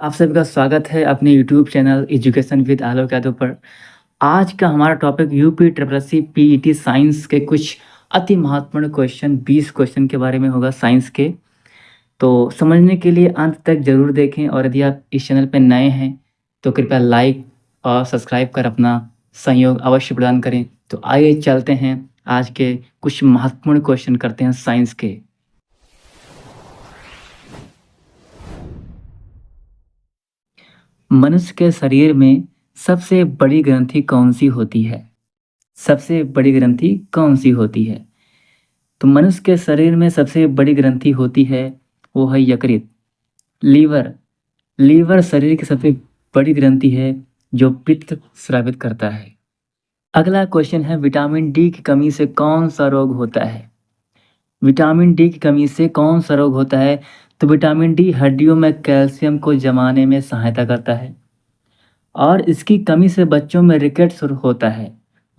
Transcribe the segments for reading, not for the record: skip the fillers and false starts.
आप सभी का स्वागत है अपने यूट्यूब चैनल एजुकेशन विद आलोक यादव पर। आज का हमारा topic UP triple SC PET science के कुछ अति महत्वपूर्ण क्वेश्चन 20 क्वेश्चन के बारे में होगा साइंस के। तो समझने के लिए अंत तक ज़रूर देखें और यदि आप इस चैनल पर नए हैं तो कृपया लाइक और सब्सक्राइब कर अपना सहयोग अवश्य प्रदान करें। तो आइए चलते हैं, आज के कुछ महत्वपूर्ण क्वेश्चन करते हैं साइंस के। मनुष्य के शरीर में सबसे बड़ी ग्रंथि कौन सी होती है? सबसे बड़ी ग्रंथि कौन सी होती है? तो मनुष्य के शरीर में सबसे बड़ी ग्रंथि होती है, वो है यकृत, लीवर। लीवर शरीर की सबसे बड़ी ग्रंथि है जो पित्त स्रावित करता है। अगला क्वेश्चन है, विटामिन डी की कमी से कौन सा रोग होता है? विटामिन डी की कमी से कौन सा रोग होता है? तो विटामिन डी हड्डियों में कैल्शियम को जमाने में सहायता करता है और इसकी कमी से बच्चों में रिकेट्स होता है।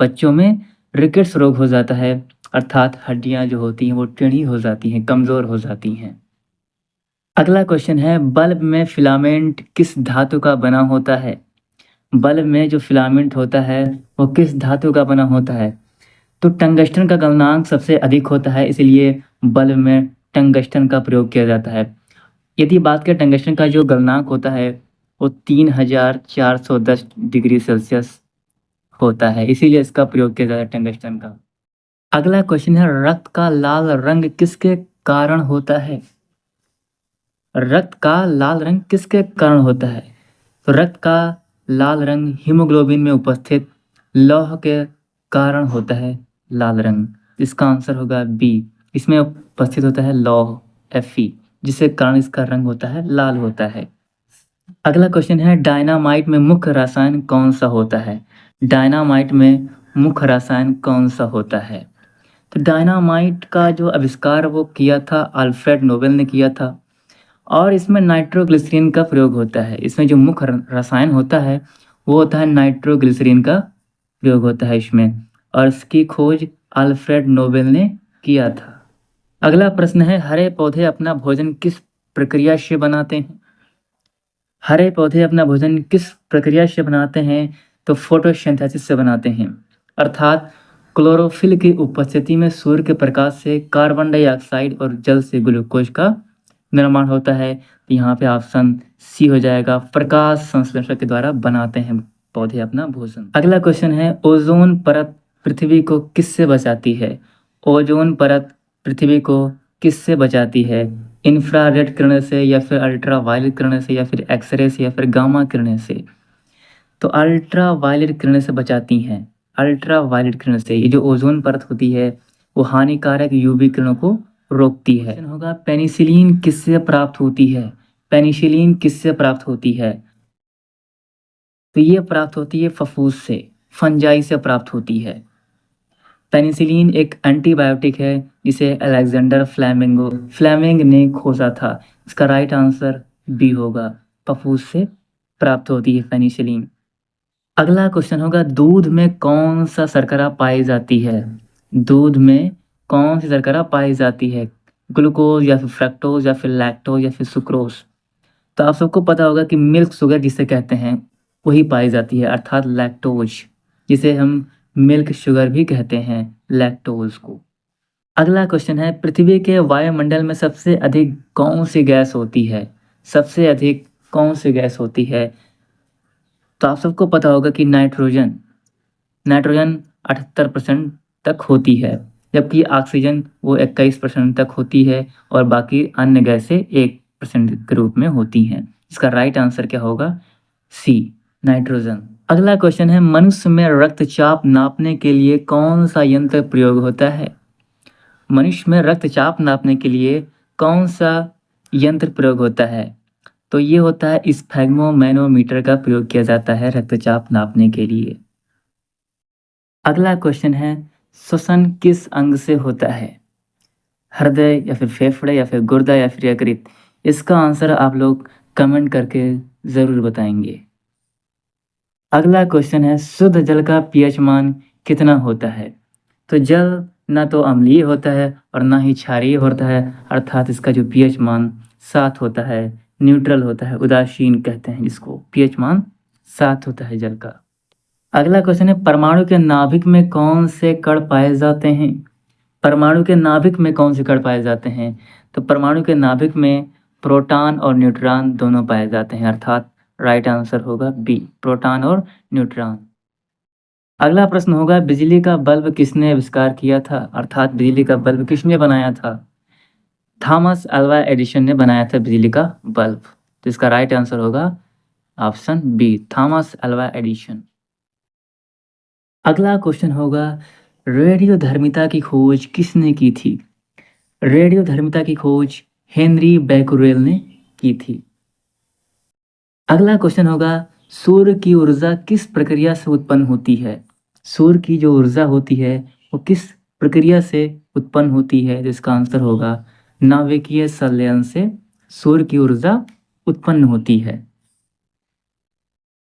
बच्चों में रिकेट्स रोग हो जाता है, अर्थात हड्डियां जो होती हैं वो टेढ़ी हो जाती हैं, कमज़ोर हो जाती हैं। अगला क्वेश्चन है, बल्ब में फिलामेंट किस धातु का बना होता है? बल्ब में जो फिलामेंट होता है वो किस धातु का बना होता है? तो टंगस्टन का गलनांक सबसे अधिक होता है, इसलिए बल्ब में टंगस्टन का प्रयोग किया जाता है। यदि बात करें टंगस्टन का जो गलनांक होता है वो 3410 डिग्री सेल्सियस होता है, इसीलिए इसका प्रयोग किया जाता है टंगस्टन का। अगला क्वेश्चन है, रक्त का लाल रंग किसके कारण होता है? रक्त का लाल रंग किसके कारण होता है? तो रक्त का लाल रंग हीमोग्लोबिन में उपस्थित लौह के कारण होता है लाल रंग। इसका आंसर होगा बी, इसमें उपस्थित होता है लौह Fe, जिसके कारण इसका रंग होता है लाल होता है। अगला क्वेश्चन है, डायनामाइट में मुख्य रसायन कौन सा होता है? डायनामाइट में मुख्य रसायन कौन सा होता है? तो डायनामाइट का जो आविष्कार वो किया था अल्फ्रेड नोबेल ने किया था और इसमें नाइट्रोग्लिसरीन का प्रयोग होता है। इसमें जो मुख्य रसायन होता है वो होता है नाइट्रोग्लिसरीन का प्रयोग होता है इसमें, और इसकी खोज अल्फ्रेड नोबेल ने किया था। अगला प्रश्न है, हरे पौधे अपना भोजन किस प्रक्रिया से बनाते हैं? हरे पौधे अपना भोजन किस प्रक्रिया से बनाते हैं? तो फोटोसिंथेसिस से बनाते हैं, अर्थात क्लोरोफिल की उपस्थिति में सूर्य के प्रकाश से कार्बन डाइऑक्साइड और जल से ग्लूकोज का निर्माण होता है। तो यहाँ पे ऑप्शन सी हो जाएगा, प्रकाश संश्लेषण के द्वारा बनाते हैं पौधे अपना भोजन। अगला क्वेश्चन है, ओजोन परत पृथ्वी को किससे बचाती है? ओजोन परत पृथ्वी को किससे बचाती है? इंफ्रारेड किरणें से, या फिर अल्ट्रा वायलेट किरणें से, या फिर एक्सरे से, या फिर गामा किरणें से? तो अल्ट्रा वायलेट किरणें से बचाती हैं, अल्ट्रा वायलेट किरणें से। ये जो ओजोन परत होती है वो हानिकारक यूवी किरणों को रोकती है। होगा, पेनिसिलिन किससे प्राप्त होती है? पेनिसिलिन किससे प्राप्त होती है? तो ये प्राप्त होती है फफूस से, फंजाई से प्राप्त होती है। पेनिसिलिन एक एंटीबायोटिक है जिसे अलेक्जेंडर फ्लेमिंग ने खोजा था। इसका राइट आंसर बी होगा, फफूस से प्राप्त होती है पेनिसिलिन। अगला क्वेश्चन होगा, दूध में कौन सा शर्करा पाई जाती है? दूध में कौन सी शर्करा पाई जाती है? ग्लूकोज, या फिर फ्रक्टोज, या फिर लैक्टोज, या फिर सुक्रोज? तो आप सबको पता होगा कि मिल्क शुगर जिसे कहते हैं वही पाई जाती है, अर्थात लैक्टोज, जिसे हम मिल्क शुगर भी कहते हैं, लैक्टोज को। अगला क्वेश्चन है, पृथ्वी के वायुमंडल में सबसे अधिक कौन सी गैस होती है? सबसे अधिक कौन सी गैस होती है? तो आप सबको पता होगा कि नाइट्रोजन। नाइट्रोजन 78% तक होती है, जबकि ऑक्सीजन वो 21% तक होती है और बाकी अन्य गैसें 1% के रूप में होती हैं। इसका राइट आंसर क्या होगा? सी, नाइट्रोजन। अगला क्वेश्चन है, मनुष्य में रक्तचाप नापने के लिए कौन सा यंत्र प्रयोग होता है? मनुष्य में रक्तचाप नापने के लिए कौन सा यंत्र प्रयोग होता है? तो ये होता है स्फेग्मोमैनोमीटर का प्रयोग किया जाता है रक्तचाप नापने के लिए। अगला क्वेश्चन है, श्वसन किस अंग से होता है? हृदय, या फिर फेफड़े, या फिर गुर्दा, या फिर यकृत? इसका आंसर आप लोग कमेंट करके ज़रूर बताएंगे। अगला क्वेश्चन है, शुद्ध जल का पीएच मान कितना होता है? तो जल ना तो अम्लीय होता है और ना ही क्षारीय होता है, अर्थात इसका जो पीएच मान 7 होता है, न्यूट्रल होता है, उदासीन कहते हैं जिसको। पीएच मान 7 होता है जल का। अगला क्वेश्चन है, परमाणु के नाभिक में कौन से कण पाए जाते हैं? परमाणु के नाभिक में कौन से कण पाए जाते हैं? तो परमाणु के नाभिक में प्रोटॉन और न्यूट्रॉन दोनों पाए जाते हैं, अर्थात राइट आंसर होगा बी, प्रोटॉन और न्यूट्रॉन। अगला प्रश्न होगा, बिजली का बल्ब किसने आविष्कार किया था? अर्थात बिजली का बल्ब किसने बनाया था? थॉमस अल्वा एडिसन ने बनाया था बिजली का बल्ब। तो इसका राइट आंसर होगा option B, Thomas Alva Edison. अगला क्वेश्चन होगा, रेडियोधर्मिता की खोज किसने की थी? रेडियोधर्मिता की खोज हेनरी बैकुरेल ने की थी। अगला क्वेश्चन होगा, सूर्य की ऊर्जा किस प्रक्रिया से उत्पन्न होती है? सूर्य की जो ऊर्जा होती है वो किस प्रक्रिया से उत्पन्न होती है? जिसका आंसर होगा नाभिकीय संलयन से सूर्य की ऊर्जा उत्पन्न होती है।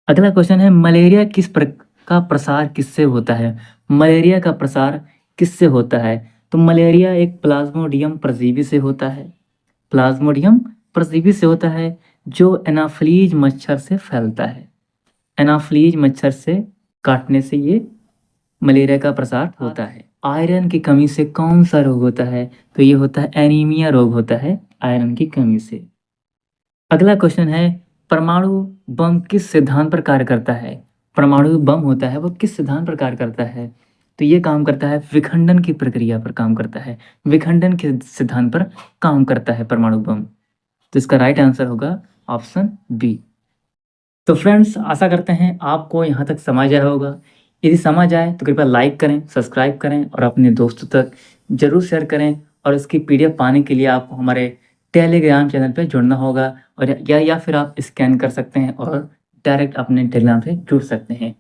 अगला क्वेश्चन है, मलेरिया का प्रसार किससे होता है? मलेरिया का प्रसार किससे होता है? तो मलेरिया एक प्लाज्मोडियम परजीवी से होता है। प्लाज्मोडियम परजीवी से होता है जो एनाफ्लीज मच्छर से फैलता है। एनाफ्लीज मच्छर से काटने से ये मलेरिया का प्रसार होता है। आयरन की कमी से कौन सा रोग होता है? तो ये होता है एनीमिया रोग होता है आयरन की कमी से। अगला क्वेश्चन है, परमाणु बम किस सिद्धांत पर कार्य करता है? परमाणु बम होता है वो किस सिद्धांत पर कार्य करता है? तो ये काम करता है विखंडन की प्रक्रिया पर काम करता है, विखंडन के सिद्धांत पर काम करता है परमाणु बम। तो इसका राइट आंसर होगा ऑप्शन बी। तो फ्रेंड्स, आशा करते हैं आपको यहाँ तक समझ आया होगा। यदि समझ आए तो कृपया लाइक करें, सब्सक्राइब करें और अपने दोस्तों तक जरूर शेयर करें। और इसकी पीडीएफ पाने के लिए आपको हमारे टेलीग्राम चैनल पर जुड़ना होगा, और या फिर आप स्कैन कर सकते हैं और डायरेक्ट अपने टेलीग्राम से जुड़ सकते हैं।